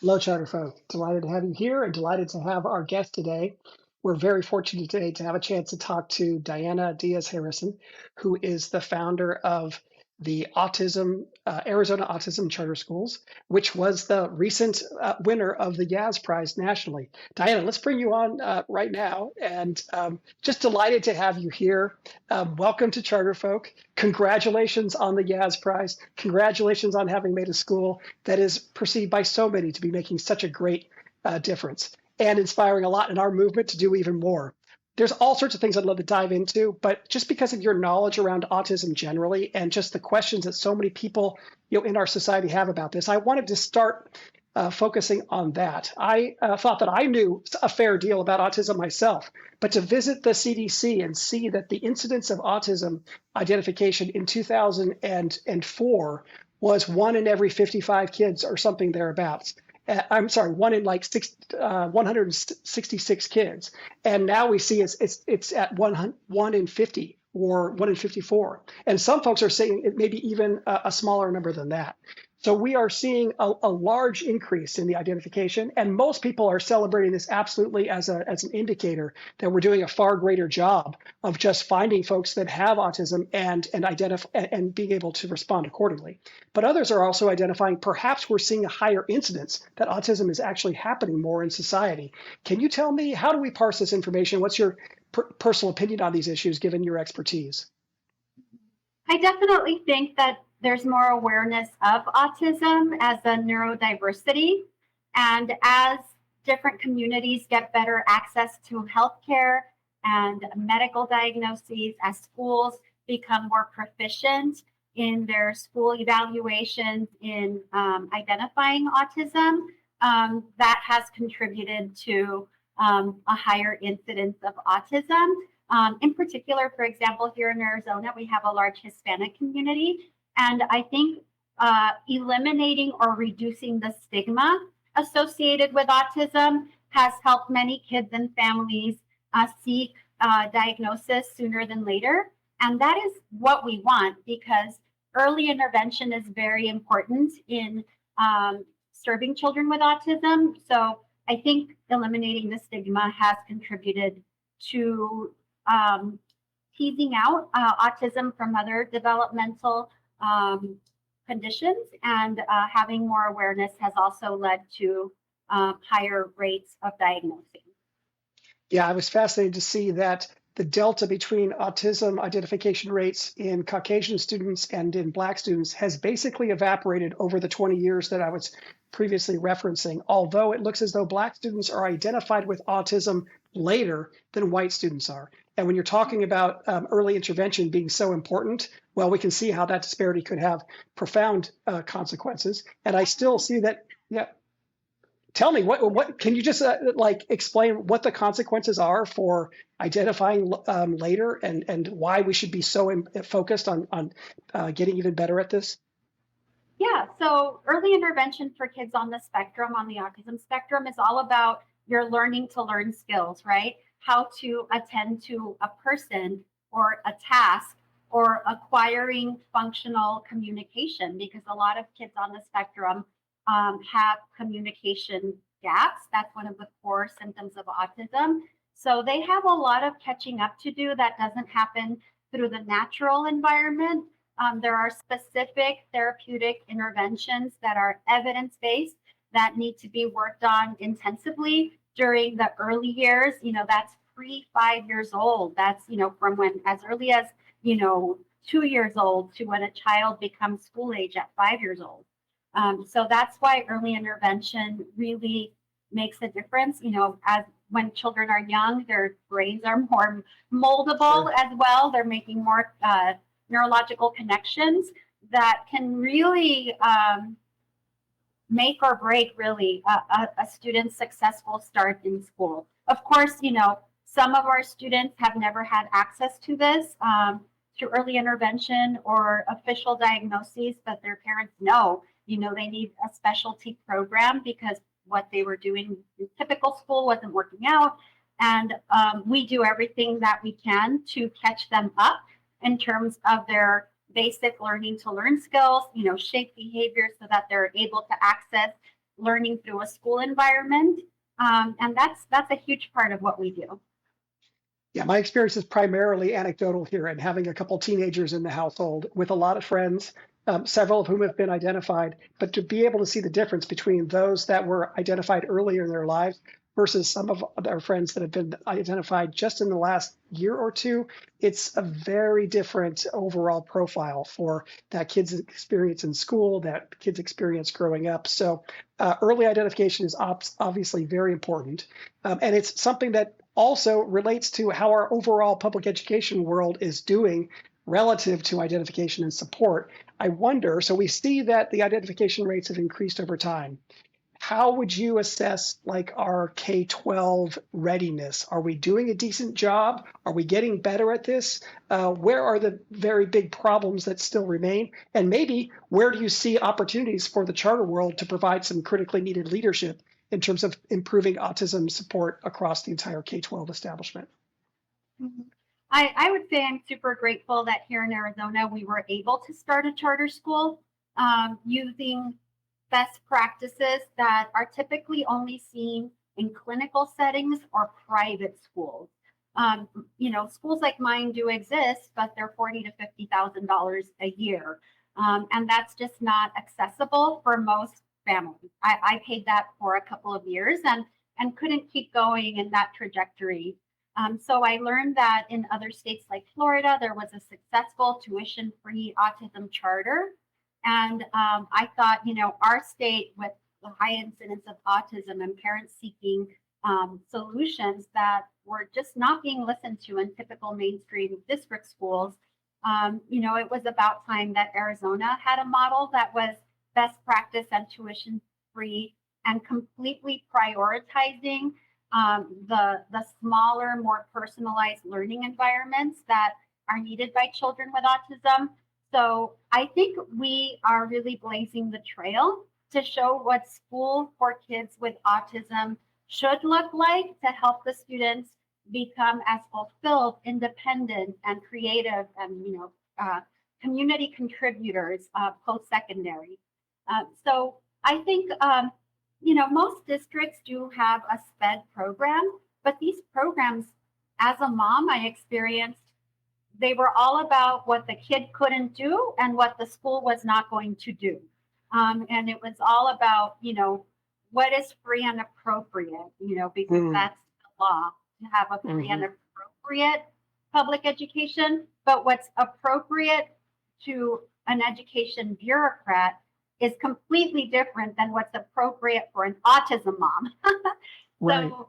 Hello, CharterFolk. Delighted to have you here and delighted to have our guest today. We're very fortunate today to have a chance to talk to Diana Diaz-Harrison, who is the founder of the Arizona Autism Charter Schools, which was the recent winner of the Yass Prize nationally. Diana, let's bring you on right now, and just delighted to have you here. Welcome to CharterFolk. Congratulations on the Yass Prize. Congratulations on having made a school that is perceived by so many to be making such a great difference and inspiring a lot in our movement to do even more. There's all sorts of things I'd love to dive into, but just because of your knowledge around autism generally and just the questions that so many people in our society have about this, I wanted to start focusing on that. I thought that I knew a fair deal about autism myself, but to visit the CDC and see that the incidence of autism identification in 2004 was 1 in every 55 kids or something thereabouts. I'm sorry, 1 in like 166 kids. And now we see it's at 1 in 50 or 1 in 54. And some folks are saying it may be even a smaller number than that. So we are seeing a large increase in the identification, and most people are celebrating this absolutely as an indicator that we're doing a far greater job of just finding folks that have autism and identify and being able to respond accordingly. But others are also identifying perhaps we're seeing a higher incidence that autism is actually happening more in society. Can you tell me, how do we parse this information? What's your personal opinion on these issues, given your expertise? I definitely think that there's more awareness of autism as a neurodiversity. And as different communities get better access to healthcare and medical diagnoses, as schools become more proficient in their school evaluations in identifying autism, that has contributed to a higher incidence of autism. In particular, for example, here in Arizona, we have a large Hispanic community. And I think eliminating or reducing the stigma associated with autism has helped many kids and families seek diagnosis sooner than later. And that is what we want, because early intervention is very important in serving children with autism. So I think eliminating the stigma has contributed to teasing out autism from other developmental conditions, and having more awareness has also led to higher rates of diagnosing. Yeah, I was fascinated to see that the delta between autism identification rates in Caucasian students and in Black students has basically evaporated over the 20 years that I was previously referencing, although it looks as though Black students are identified with autism later than white students are. And when you're talking about early intervention being so important, well, we can see how that disparity could have profound consequences. And I still see that, yeah. Tell me, what can you just like explain what the consequences are for identifying later, and why we should be so focused on getting even better at this? Yeah, so early intervention for kids on the spectrum, on the autism spectrum, is all about your learning to learn skills, right? How to attend to a person or a task, or acquiring functional communication, because a lot of kids on the spectrum have communication gaps. That's one of the core symptoms of autism. So they have a lot of catching up to do that doesn't happen through the natural environment. There are specific therapeutic interventions that are evidence-based that need to be worked on intensively during the early years. That's pre 5 years old. That's, from when as early as, 2 years old to when a child becomes school age at 5 years old. So that's why early intervention really makes a difference. As when children are young, their brains are more moldable. Sure. As well. They're making more neurological connections that can really make or break really a student's successful start in school. Of course, some of our students have never had access to this, to early intervention or official diagnoses, but their parents know, they need a specialty program because what they were doing in typical school wasn't working out. And we do everything that we can to catch them up in terms of their basic learning to learn skills, shape behavior so that they're able to access learning through a school environment. And that's a huge part of what we do. Yeah, my experience is primarily anecdotal here and having a couple teenagers in the household with a lot of friends, several of whom have been identified. But to be able to see the difference between those that were identified earlier in their lives versus some of our friends that have been identified just in the last year or two, it's a very different overall profile for that kid's experience in school, that kid's experience growing up. So early identification is obviously very important. And it's something that also relates to how our overall public education world is doing relative to identification and support. I wonder, so we see that the identification rates have increased over time. How would you assess like our K-12 readiness? Are we doing a decent job? Are we getting better at this? Where are the very big problems that still remain? And maybe where do you see opportunities for the charter world to provide some critically needed leadership in terms of improving autism support across the entire K-12 establishment? Mm-hmm. I would say I'm super grateful that here in Arizona we were able to start a charter school using best practices that are typically only seen in clinical settings or private schools. Schools like mine do exist, but they're $40,000 to $50,000 a year, and that's just not accessible for most families. I paid that for a couple of years and couldn't keep going in that trajectory. So I learned that in other states like Florida, there was a successful tuition-free autism charter. And I thought, our state with the high incidence of autism and parents seeking solutions that were just not being listened to in typical mainstream district schools, it was about time that Arizona had a model that was best practice and tuition-free and completely prioritizing the smaller, more personalized learning environments that are needed by children with autism. So I think we are really blazing the trail to show what school for kids with autism should look like to help the students become as fulfilled, independent, and creative, and community contributors post-secondary. So I think most districts do have a SPED program, but these programs, as a mom, I experienced they were all about what the kid couldn't do and what the school was not going to do. And it was all about, what is free and appropriate, because that's the law to have a free and appropriate public education. But what's appropriate to an education bureaucrat is completely different than what's appropriate for an autism mom. Right. So,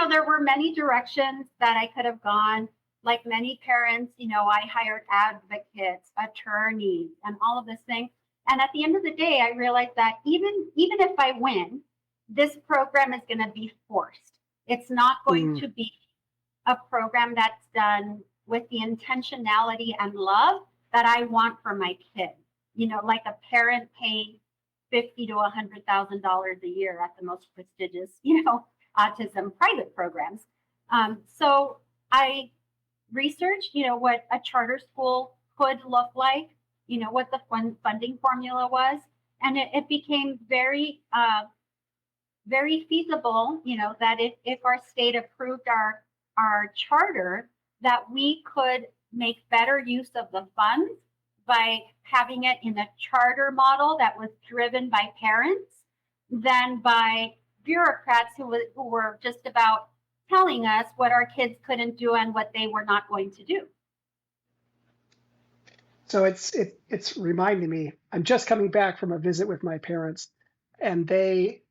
there were many directions that I could have gone. Like many parents, I hired advocates, attorneys, and all of this thing. And at the end of the day, I realized that even if I win, this program is going to be forced. It's not going to be a program that's done with the intentionality and love that I want for my kid. Like a parent paying $50,000 to $100,000 a year at the most prestigious, autism private programs. So I researched, what a charter school could look like, what the funding formula was, and it became very, very feasible, that if our state approved our charter, that we could make better use of the funds by having it in a charter model that was driven by parents than by bureaucrats who were just about telling us what our kids couldn't do and what they were not going to do. So it's reminding me, I'm just coming back from a visit with my parents, and they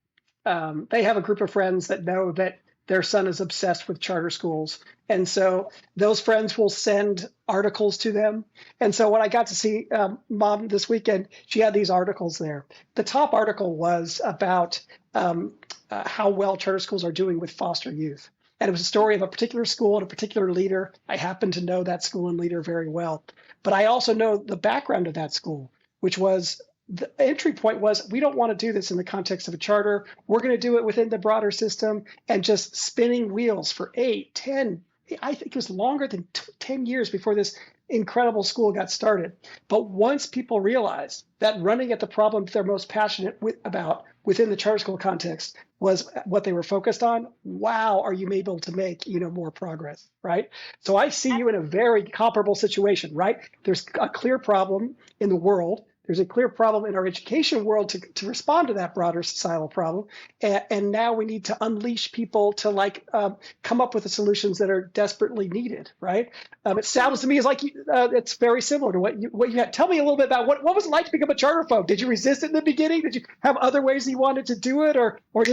have a group of friends that know that their son is obsessed with charter schools. And so those friends will send articles to them. And so when I got to see Mom this weekend, she had these articles there. The top article was about how well charter schools are doing with foster youth. And it was a story of a particular school and a particular leader. I happen to know that school and leader very well. But I also know the background of that school, which was the entry point was, we don't want to do this in the context of a charter. We're going to do it within the broader system, and just spinning wheels for 8, 10, I think it was longer than 10 years before this incredible school got started. But once people realized that running at the problem they're most passionate about within the charter school context was what they were focused on, wow, are you able to make more progress, right? So I see you in a very comparable situation, right? There's a clear problem in the world. There's a clear problem in our education world to respond to that broader societal problem. And now we need to unleash people to come up with the solutions that are desperately needed, right? It sounds to me as like it's very similar to what you had. Tell me a little bit about what was it like to become a charter folk? Did you resist it in the beginning? Did you have other ways you wanted to do it, or was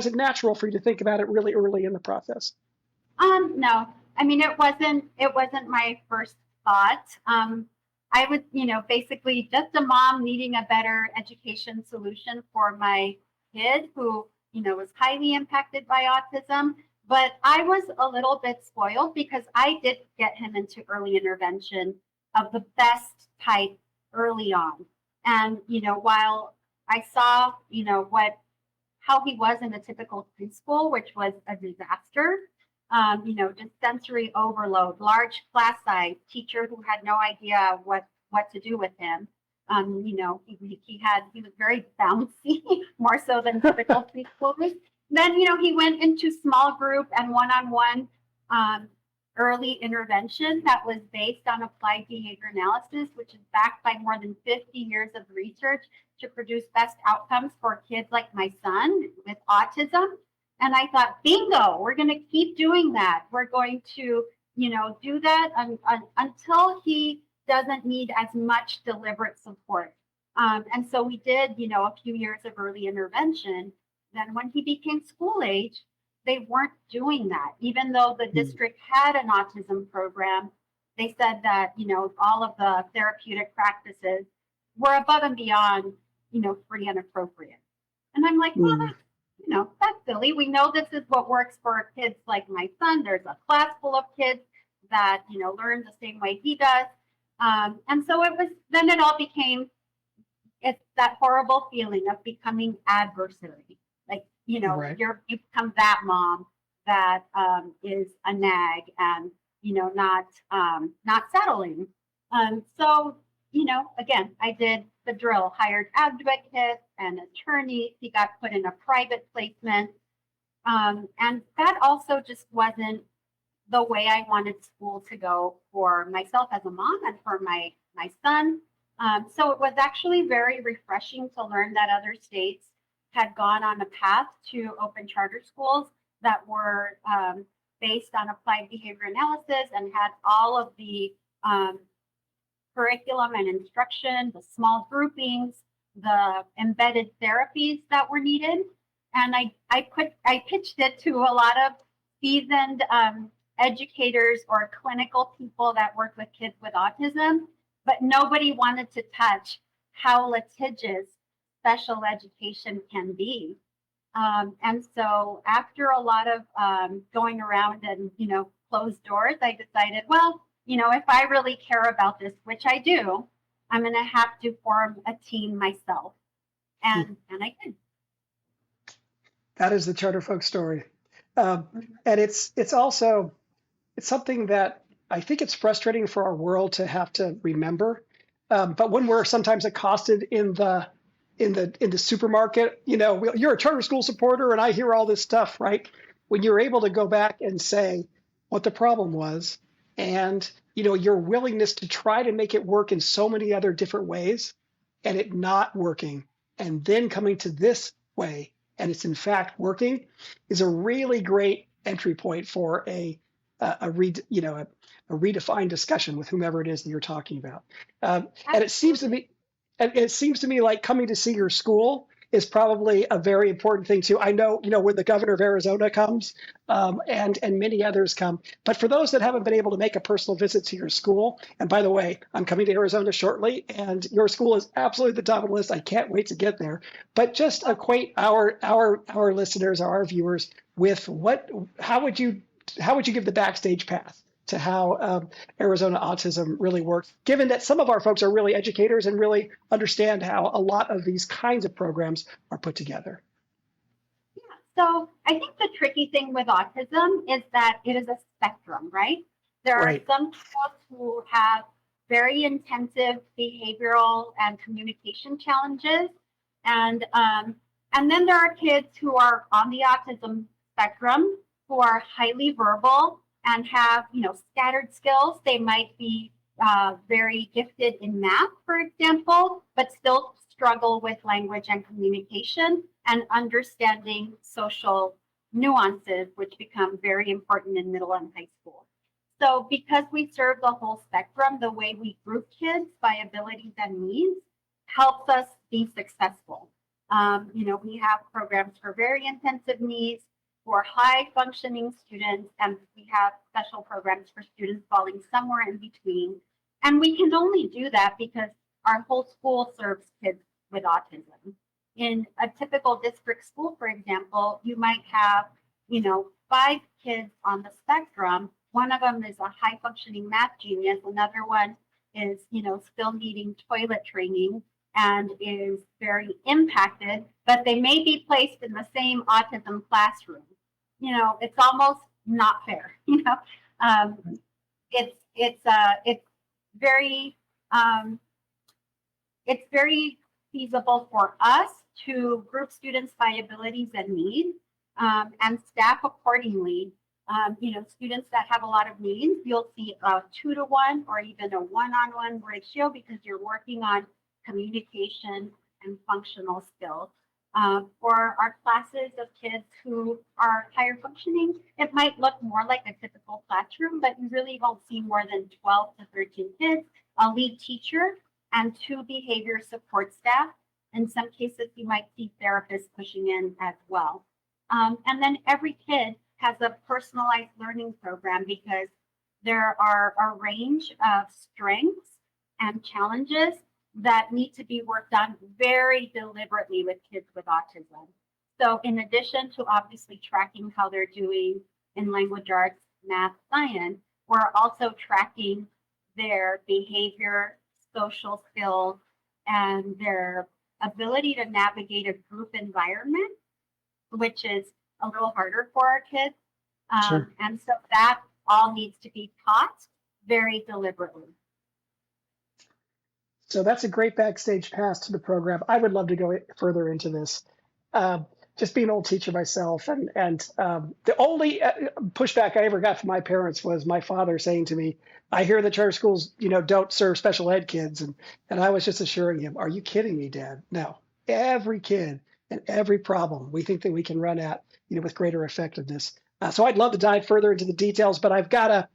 it natural for you to think about it really early in the process? No. I mean, it wasn't my first thought. I was, basically just a mom needing a better education solution for my kid who, was highly impacted by autism. But I was a little bit spoiled because I did get him into early intervention of the best type early on. And, while I saw, how he was in a typical preschool, which was a disaster, just sensory overload, large class size, teacher who had no idea what to do with him. He was very bouncy, more so than typical preschoolers. Then, he went into small group and one-on-one early intervention that was based on applied behavior analysis, which is backed by more than 50 years of research to produce best outcomes for kids like my son with autism. And I thought, bingo, we're going to keep doing that. We're going to, do that until he doesn't need as much deliberate support. And so we did, a few years of early intervention. Then when he became school age, they weren't doing that. Even though the district had an autism program, they said that, all of the therapeutic practices were above and beyond, pretty inappropriate. And I'm like, well, that's silly. We know this is what works for kids like my son. There's a class full of kids that, learn the same way he does. And so then it all became, it's that horrible feeling of becoming adversary. Like, Right. you become that mom that is a nag and, not settling. So, again, I did the drill, hired advocates and attorneys. He got put in a private placement. And that also just wasn't the way I wanted school to go for myself as a mom and for my son. So it was actually very refreshing to learn that other states had gone on a path to open charter schools that were based on applied behavior analysis and had all of the curriculum and instruction, the small groupings, the embedded therapies that were needed. And I pitched it to a lot of seasoned educators or clinical people that work with kids with autism, but nobody wanted to touch how litigious special education can be. And so after a lot of going around and, closed doors, I decided, well, if I really care about this, which I do, I'm going to have to form a team myself. And I did. That is the CharterFolk story. And it's something that I think it's frustrating for our world to have to remember. But when we're sometimes accosted in the supermarket, you're a charter school supporter and I hear all this stuff, right? When you're able to go back and say what the problem was and, your willingness to try to make it work in so many other different ways and it not working and then coming to this way and it's in fact working is a really great entry point for a redefined discussion with whomever it is that you're talking about. And it seems to me like coming to see your school is probably a very important thing too. I know, when the governor of Arizona comes and many others come, but for those that haven't been able to make a personal visit to your school, and by the way, I'm coming to Arizona shortly and your school is absolutely the top of the list. I can't wait to get there, but just acquaint our listeners, our viewers with how would you give the backstage pass to how Arizona Autism really works, given that some of our folks are really educators and really understand how a lot of these kinds of programs are put together? Yeah. So I think the tricky thing with autism is that it is a spectrum, right? There are Right. some kids who have very intensive behavioral and communication challenges, and um, and then there are kids who are on the autism spectrum who are highly verbal and have scattered skills. They might be very gifted in math, for example, but still struggle with language and communication and understanding social nuances, which become very important in middle and high school. So, because we serve the whole spectrum, the way we group kids by abilities and needs helps us be successful. We have programs for very intensive needs, for high functioning students, and we have special programs for students falling somewhere in between. And we can only do that because our whole school serves kids with autism. In a typical district school, for example, you might have, 5 kids on the spectrum. One of them is a high functioning math genius. Another one is, still needing toilet training and is very impacted, but they may be placed in the same autism classroom. It's almost not fair. Um, it's very um, it's very feasible for us to group students by abilities and needs and staff accordingly. Students that have a lot of needs, you'll see a 2-to-1 or even a 1-on-1 ratio because you're working on communication and functional skills. For our classes of kids who are higher functioning, it might look more like a typical classroom, but you really won't see more than 12 to 13 kids, a lead teacher, and 2 behavior support staff. In some cases, you might see therapists pushing in as well. And then every kid has a personalized learning program because there are a range of strengths and challenges that need to be worked on very deliberately with kids with autism. So in addition to obviously tracking how they're doing in language arts, math, science, we're also tracking their behavior, social skills, and their ability to navigate a group environment, which is a little harder for our kids. Sure. And so that all needs to be taught very deliberately. So that's a great backstage pass to the program. I would love to go further into this. Um, just being an old teacher myself, and the only pushback I ever got from my parents was my father saying to me, "I hear the charter schools, don't serve special ed kids," and I was just assuring him, "Are you kidding me, Dad? No, every kid and every problem we think that we can run at, with greater effectiveness." So I'd love to dive further into the details, but I've got to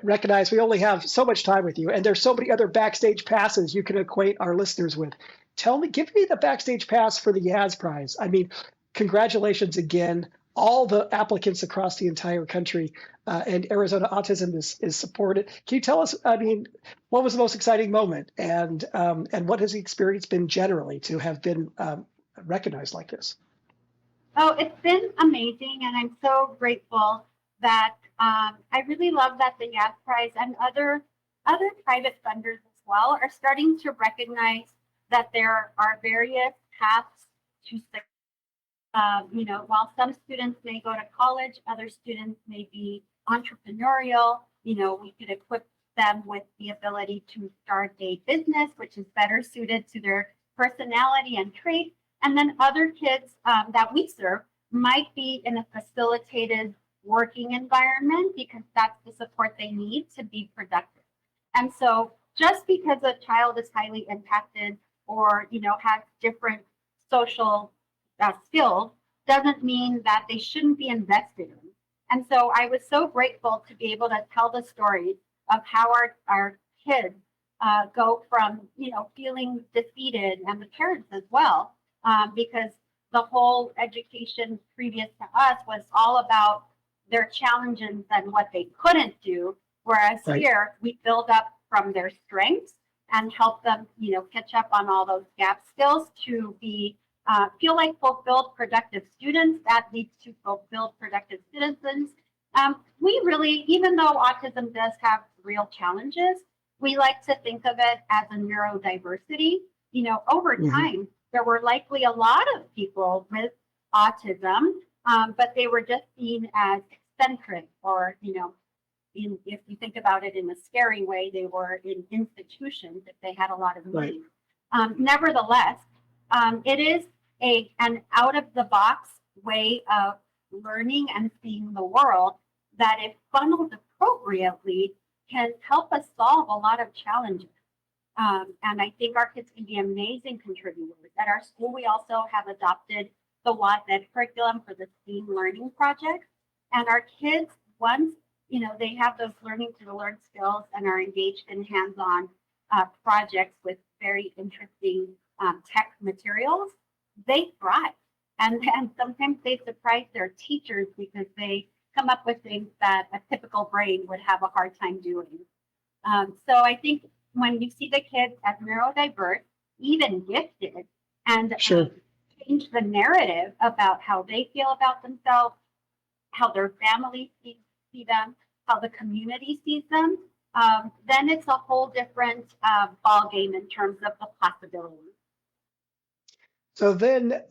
recognize we only have so much time with you, and there's so many other backstage passes you can acquaint our listeners with. Give me the backstage pass for the Yass Prize. I mean, congratulations again. All the applicants across the entire country and Arizona Autism is supported. Can you tell us, what was the most exciting moment, and what has the experience been generally to have been recognized like this? Oh, it's been amazing, and I'm so grateful that I really love that the Yass Prize and other private funders as well are starting to recognize that there are various paths to success. While some students may go to college, other students may be entrepreneurial. We could equip them with the ability to start a business, which is better suited to their personality and traits. And then other kids that we serve might be in a facilitated working environment because that's the support they need to be productive. And so just because a child is highly impacted or, has different social skills doesn't mean that they shouldn't be invested in. And so I was so grateful to be able to tell the stories of how our kids go from, feeling defeated, and the parents as well, because the whole education previous to us was all about their challenges and what they couldn't do. Whereas Right. here we build up from their strengths and help them, catch up on all those gap skills to be feel like fulfilled, productive students. That leads to fulfilled, productive citizens. We really, even though autism does have real challenges, we like to think of it as a neurodiversity. Over Mhm. time, there were likely a lot of people with autism, but they were just seen as eccentric, or, if you think about it in a scary way, they were in institutions if they had a lot of Right. needs. Nevertheless, it is an out of the box way of learning and seeing the world that, if funneled appropriately, can help us solve a lot of challenges. And I think our kids can be amazing contributors. At our school, we also have adopted the WASD curriculum for the STEAM learning projects. And our kids, once they have those learning to learn skills and are engaged in hands-on projects with very interesting tech materials, they thrive. And sometimes they surprise their teachers because they come up with things that a typical brain would have a hard time doing. So I think when you see the kids as neurodiverse, even gifted, and Sure. change the narrative about how they feel about themselves, how their families see them, how the community sees them, then it's a whole different ball game in terms of the possibilities. So then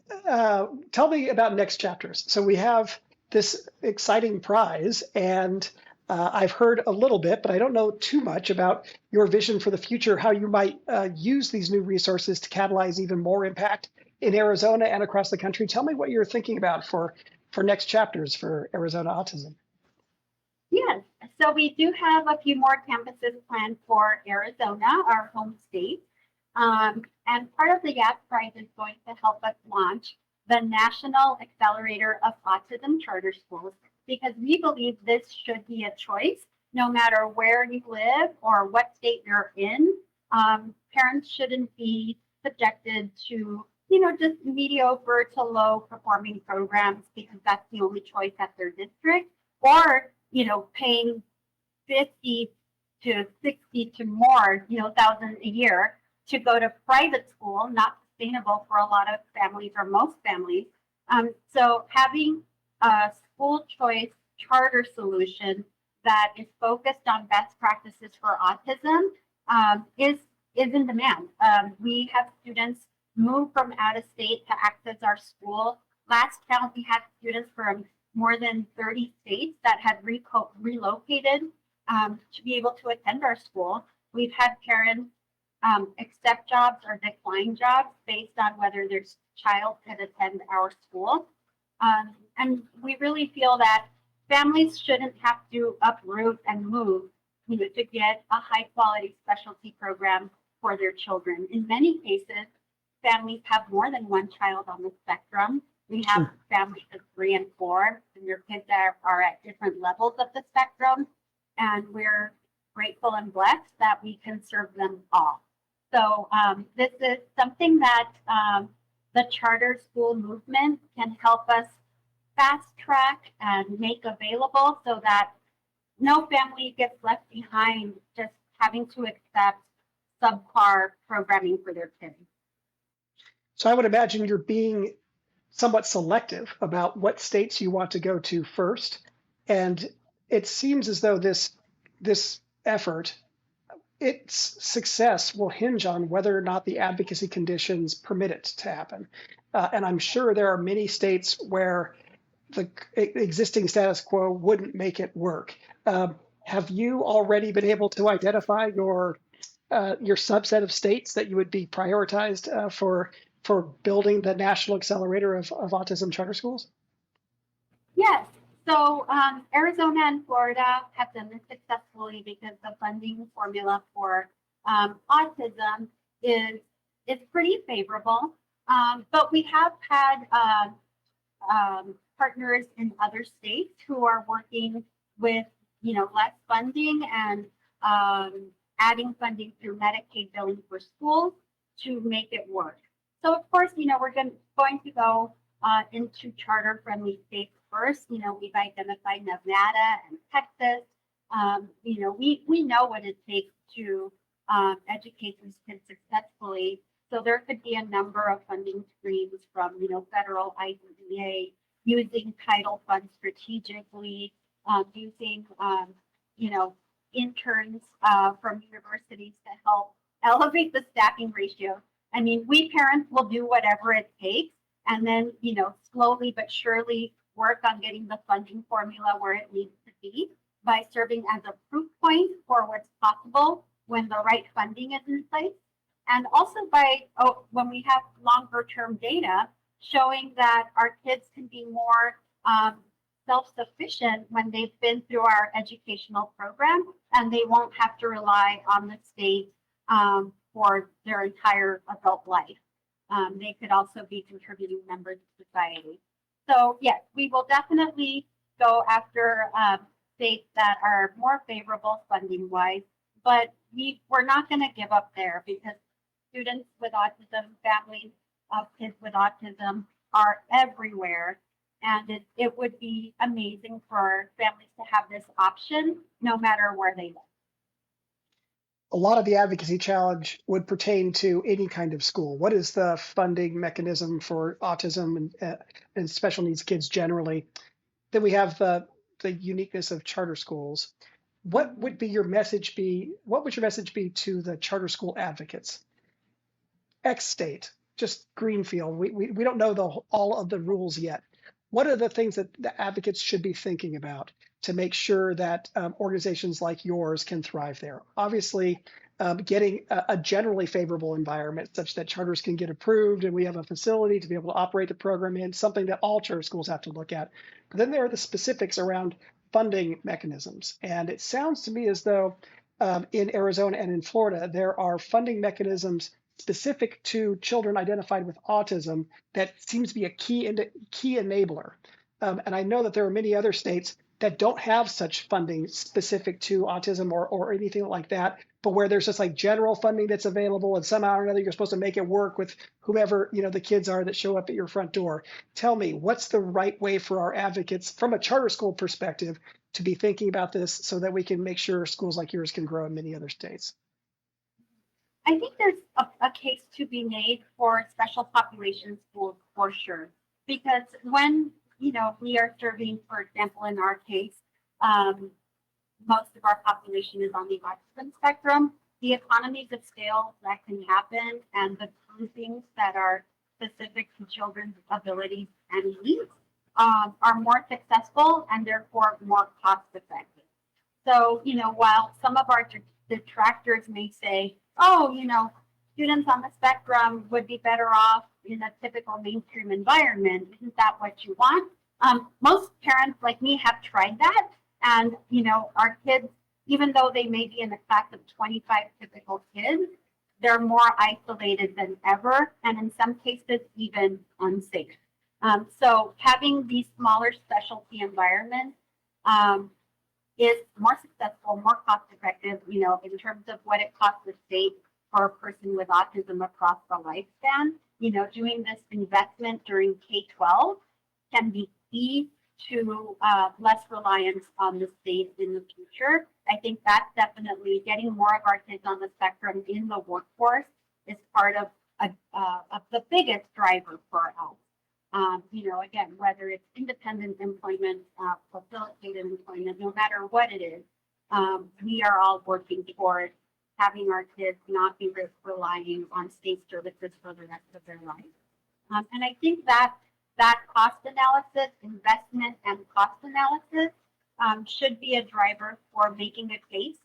tell me about next chapters. So we have this exciting prize, and I've heard a little bit, but I don't know too much about your vision for the future, how you might use these new resources to catalyze even more impact in Arizona and across the country. Tell me what you're thinking about for next chapters for Arizona Autism. Yes, so we do have a few more campuses planned for Arizona, our home state. And part of the Yass Prize is going to help us launch the National Accelerator of Autism Charter Schools, because we believe this should be a choice no matter where you live or what state you're in. Parents shouldn't be subjected to, just mediocre to low performing programs because that's the only choice at their district, or, paying 50 to 60 to more, thousand a year to go to private school, not sustainable for a lot of families or most families. So having a school choice charter solution that is focused on best practices for autism is in demand. We have students move from out of state to access our school. Last count, we had students from more than 30 states that had relocated to be able to attend our school. We've had parents accept jobs or decline jobs based on whether their child could attend our school. And we really feel that families shouldn't have to uproot and move, to get a high quality specialty program for their children. In many cases, families have more than one child on the spectrum. We have families of 3 and 4, and their kids are at different levels of the spectrum. And we're grateful and blessed that we can serve them all. So this is something that the charter school movement can help us fast track and make available so that no family gets left behind just having to accept subpar programming for their kids. So I would imagine you're being somewhat selective about what states you want to go to first. And it seems as though this effort, its success will hinge on whether or not the advocacy conditions permit it to happen. And I'm sure there are many states where the existing status quo wouldn't make it work. Have you already been able to identify your subset of states that you would be prioritized for building the National Accelerator of Autism Charter Schools? Yes. So Arizona and Florida have done this successfully because the funding formula for autism is pretty favorable. But we have had partners in other states who are working with less funding and adding funding through Medicaid billing for schools to make it work. So of course, we're going to go into charter-friendly states first. We've identified Nevada and Texas. We know what it takes to educate these kids successfully. So there could be a number of funding streams from, federal IDEA, using title funds strategically, using, interns from universities to help elevate the staffing ratio. I mean, we parents will do whatever it takes and then, slowly but surely work on getting the funding formula where it needs to be by serving as a proof point for what's possible when the right funding is in place. And also by, when we have longer term data showing that our kids can be more self-sufficient when they've been through our educational program and they won't have to rely on the state for their entire adult life. They could also be contributing members of society. So yes, we will definitely go after states that are more favorable funding wise, but we're not going to give up there because students with autism, families of kids with autism are everywhere. And it would be amazing for families to have this option no matter where they live. A lot of the advocacy challenge would pertain to any kind of school. What is the funding mechanism for autism and special needs kids generally? Then we have the uniqueness of charter schools. What would your message be to the charter school advocates? X state, just Greenfield. We don't know all of the rules yet. What are the things that the advocates should be thinking about to make sure that organizations like yours can thrive there? Obviously, getting a generally favorable environment such that charters can get approved and we have a facility to be able to operate the program in, something that all charter schools have to look at. But then there are the specifics around funding mechanisms. And it sounds to me as though in Arizona and in Florida, there are funding mechanisms specific to children identified with autism that seems to be a key enabler. And I know that there are many other states that don't have such funding specific to autism or anything like that, but where there's just like general funding that's available and somehow or another you're supposed to make it work with whomever the kids are that show up at your front door. Tell me, what's the right way for our advocates from a charter school perspective to be thinking about this so that we can make sure schools like yours can grow in many other states? I think there's a case to be made for special population schools for sure, because when we are serving, for example, in our case, most of our population is on the autism spectrum. The economies of scale that can happen and the groupings that are specific to children's abilities and needs are more successful and therefore more cost effective. So, while some of our detractors may say, oh, students on the spectrum would be better off in a typical mainstream environment. Isn't that what you want? Most parents like me have tried that. And, our kids, even though they may be in a class of 25 typical kids, they're more isolated than ever. And in some cases, even unsafe. So having these smaller specialty environments is more successful, more cost effective, in terms of what it costs the state for a person with autism across the lifespan. Doing this investment during K-12 can be key to less reliance on the state in the future. I think that's definitely getting more of our kids on the spectrum in the workforce is part of the biggest driver for us. Again, whether it's independent employment, facilitated employment, no matter what it is, we are all working toward having our kids not be relying on state services for the rest of their life. And I think that cost analysis, investment and cost analysis should be a driver for making a case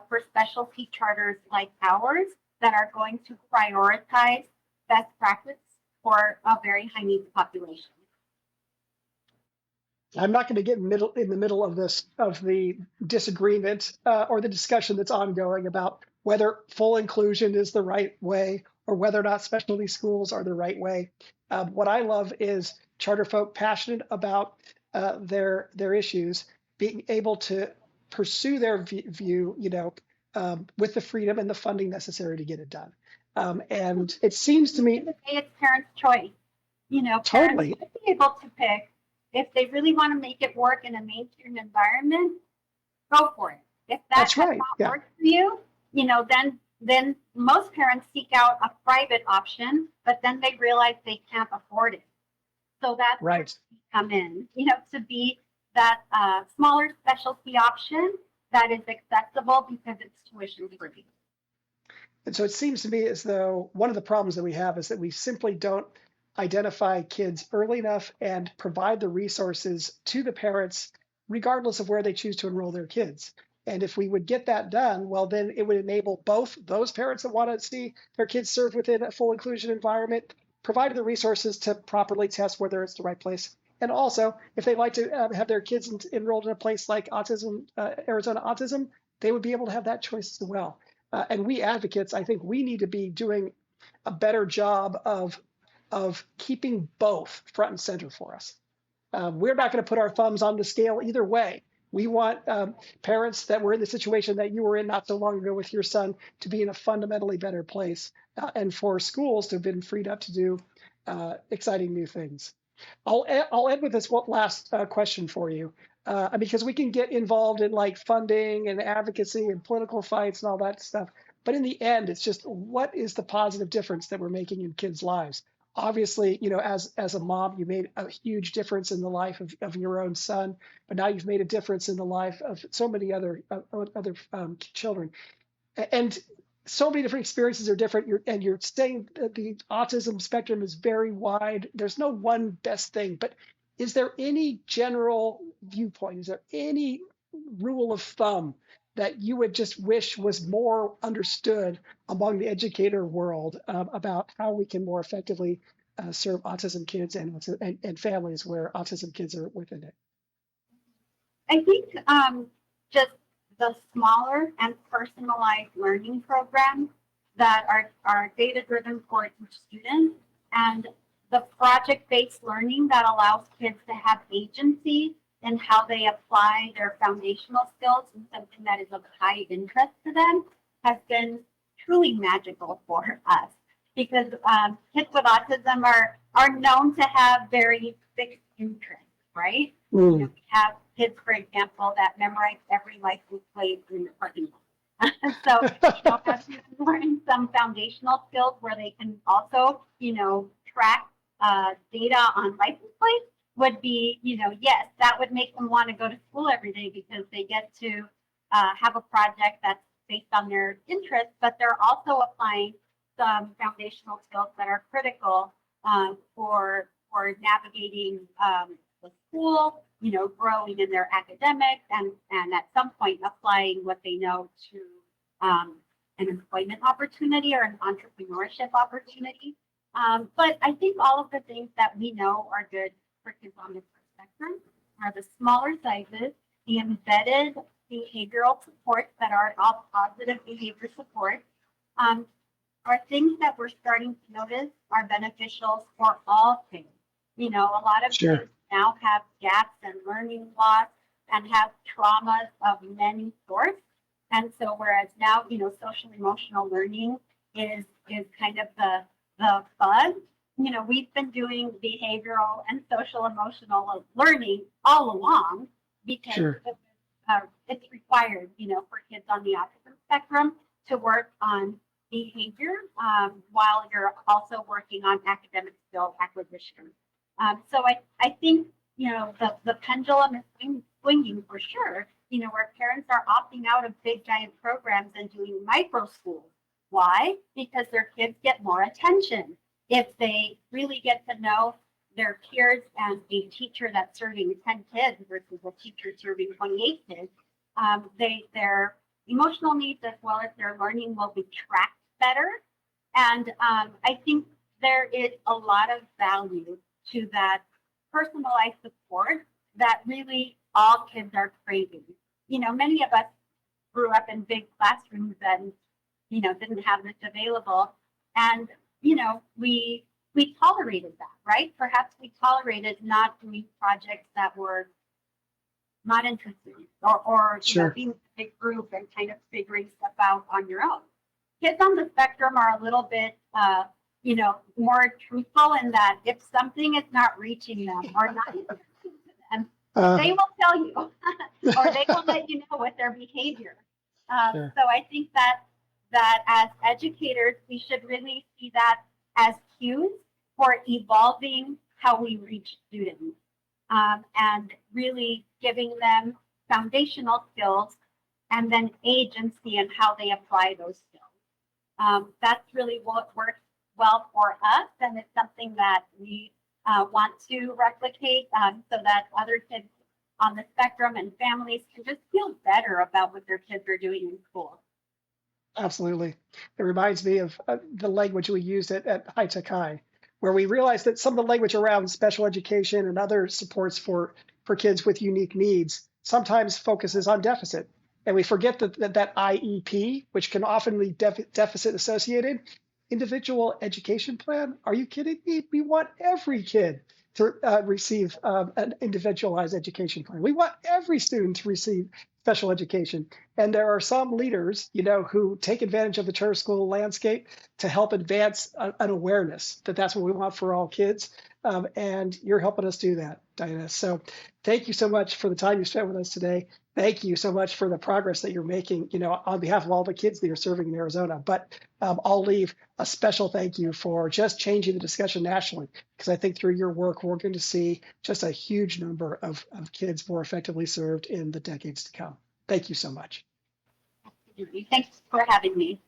for specialty charters like ours that are going to prioritize best practice for a very high needs population. I'm not going to get in the middle of the disagreement or the discussion that's ongoing about whether full inclusion is the right way or whether or not specialty schools are the right way. What I love is CharterFolk passionate about their issues, being able to pursue their view, with the freedom and the funding necessary to get it done. And it seems to me it's parents' choice. Totally. Parents should be able to pick. If they really want to make it work in a mainstream environment, go for it. If that does not work for you, then most parents seek out a private option, but then they realize they can't afford it. So that's where we come in, to be that smaller specialty option that is accessible because it's tuition free. And so it seems to me as though one of the problems that we have is that we simply don't identify kids early enough and provide the resources to the parents, regardless of where they choose to enroll their kids. And if we would get that done, well, then it would enable both those parents that want to see their kids served within a full inclusion environment, provide the resources to properly test whether it's the right place. And also, if they like to have their kids enrolled in a place like Arizona Autism, they would be able to have that choice as well. And we advocates, I think we need to be doing a better job of keeping both front and center for us. We're not going to put our thumbs on the scale either way. We want parents that were in the situation that you were in not so long ago with your son to be in a fundamentally better place, and for schools to have been freed up to do exciting new things. I'll end with this one last question for you, because we can get involved in like funding and advocacy and political fights and all that stuff. But in the end, it's just what is the positive difference that we're making in kids' lives? Obviously, as a mom, you made a huge difference in the life of your own son, but now you've made a difference in the life of so many other children. And so many different experiences are different. You're saying that the autism spectrum is very wide. There's no one best thing, but is there any general viewpoint? Is there any rule of thumb that you would just wish was more understood among the educator world, about how we can more effectively serve autism kids and families where autism kids are within it? I think just the smaller and personalized learning programs that are data-driven for each student, and the project-based learning that allows kids to have agency in how they apply their foundational skills and something that is of high interest to them has been truly magical for us, because kids with autism are known to have very fixed interests, right? We have kids, for example, that memorize every license plate in the parking lot. So, as kids learn some foundational skills where they can also, track data on license plates would be, yes, that would make them want to go to school every day because they get to have a project that's based on their interests, but they're also applying some foundational skills that are critical for navigating the school, growing in their academics, and at some point applying what they know to an employment opportunity or an entrepreneurship opportunity. But I think all of the things that we know are good for kids on the spectrum are the smaller sizes, the embedded behavioral supports that are all positive behavior supports, are things that we're starting to notice are beneficial for all kids. A lot of Sure. kids now have gaps and learning loss and have traumas of many sorts. And so whereas now, social emotional learning is kind of the fun, we've been doing behavioral and social emotional learning all along because Sure. it's required, for kids on the autism spectrum to work on behavior while you're also working on academic skill acquisition. So I think, the pendulum is swinging for sure, where parents are opting out of big giant programs and doing micro schools. Why? Because their kids get more attention. If they really get to know their peers and a teacher that's serving 10 kids versus a teacher serving 28 kids, their emotional needs as well as their learning will be tracked better. And I think there is a lot of value to that personalized support that really all kids are craving. Many of us grew up in big classrooms and, didn't have this available. And, we tolerated that, right? Perhaps we tolerated not doing projects that were not interesting or Sure. being a big group and kind of figuring stuff out on your own. Kids on the spectrum are a little bit, more truthful in that if something is not reaching them or not interesting to them, they will tell you or they will let you know with their behavior. Sure. So I think that as educators, we should really see that as cues for evolving how we reach students and really giving them foundational skills and then agency in how they apply those skills. That's really what works well for us, and it's something that we want to replicate so that other kids on the spectrum and families can just feel better about what their kids are doing in school. Absolutely. It reminds me of the language we used at High Tech High, where we realized that some of the language around special education and other supports for kids with unique needs sometimes focuses on deficit. And we forget that IEP, which can often be deficit associated, individual education plan. Are you kidding me? We want every kid to receive an individualized education plan. We want every student to receive special education. And there are some leaders, who take advantage of the charter school landscape to help advance an awareness that that's what we want for all kids. And you're helping us do that, Diana. So thank you so much for the time you spent with us today. Thank you so much for the progress that you're making, on behalf of all the kids that you're serving in Arizona. But I'll leave a special thank you for just changing the discussion nationally, because I think through your work, we're going to see just a huge number of kids more effectively served in the decades to come. Thank you so much. Thanks for having me.